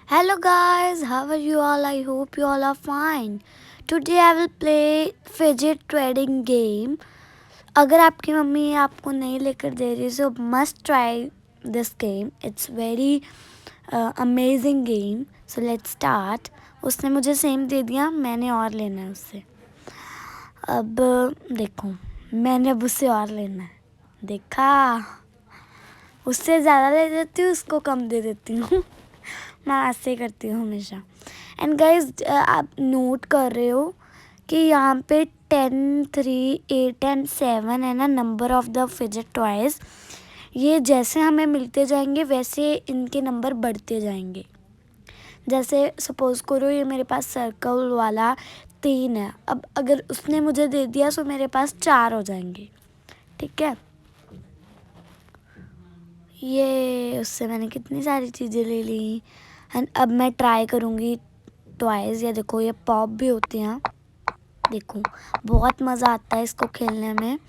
Hello guys, how are you all? I hope you all are fine. Today I will play Fidget trading game. अगर आपकी mummy आपको नहीं लेकर दे रही so must try this game. It's very amazing game. So let's start. उसने मुझे same दे दिया, मैंने और लेना है उससे. अब देखो, मैंने अब उससे और लेना है. देखा, उससे ज़्यादा दे देती हूँ, उसको कम दे देती हूँ. मैं ऐसे करती हूँ हमेशा. एंड गाइज आप नोट कर रहे हो कि यहाँ पे 10, 3, 8 एंड 7 है ना number of the fidget toys. ये जैसे हमें मिलते जाएंगे वैसे इनके नंबर बढ़ते जाएंगे. जैसे सपोज़ करो ये मेरे पास सर्कल वाला 3 है. अब अगर उसने मुझे दे दिया तो मेरे पास 4 हो जाएंगे. ठीक है. ये उससे मैंने कितनी सारी चीज़ें ले ली. एंड अब मैं ट्राई करूँगी टॉयज़. ये देखो, ये पॉप भी होते हैं. देखो, बहुत मज़ा आता है इसको खेलने में.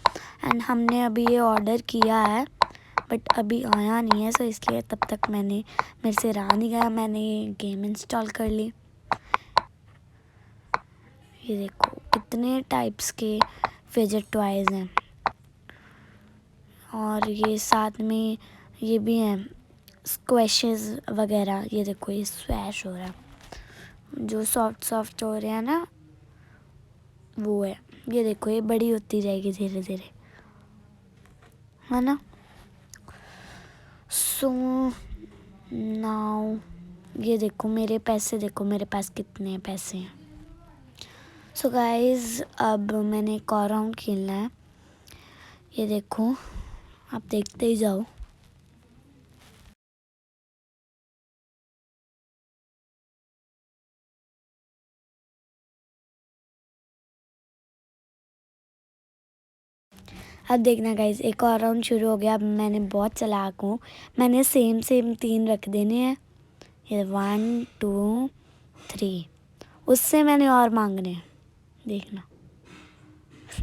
एंड हमने अभी ये ऑर्डर किया है बट अभी आया नहीं है, सो इसलिए तब तक मेरे से रहा नहीं गया, मैंने ये गेम इंस्टॉल कर ली. ये देखो कितने टाइप्स के फिजेट टॉयज़ हैं. और ये साथ में ये भी हैं स्क्वैशेस वगैरह. ये देखो, ये स्वैश हो रहा है, जो सॉफ्ट हो रहे हैं ना, वो है. ये देखो, ये बड़ी होती जाएगी धीरे धीरे, है ना. सो नाउ ये देखो मेरे पैसे, देखो मेरे पास कितने पैसे हैं. सो गाइज अब मैंने एक और राउंड खेलना है. ये देखो, आप देखते ही जाओ. अब देखना गाइज, एक और राउंड शुरू हो गया. अब मैंने बहुत चालाक हूँ, मैंने सेम 3 रख देने हैं. ये 1, 2, 3. उससे मैंने और मांगने हैं. देखना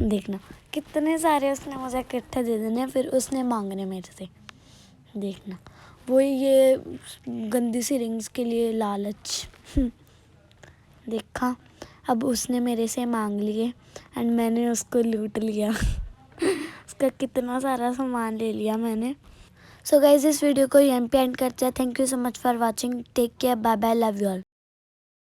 देखना कितने सारे उसने मुझे इकट्ठे दे देने, फिर उसने मांगने मेरे से. देखना, वही ये गंदी सी रिंग्स के लिए लालच. देखा, अब उसने मेरे से मांग लिए एंड मैंने उसको लूट लिया. उसका कितना सारा सामान ले लिया मैंने. सो गाइज इस वीडियो को यहीं पे एंड करते हैं. Thank you so much for watching. Take care, bye bye, love you all.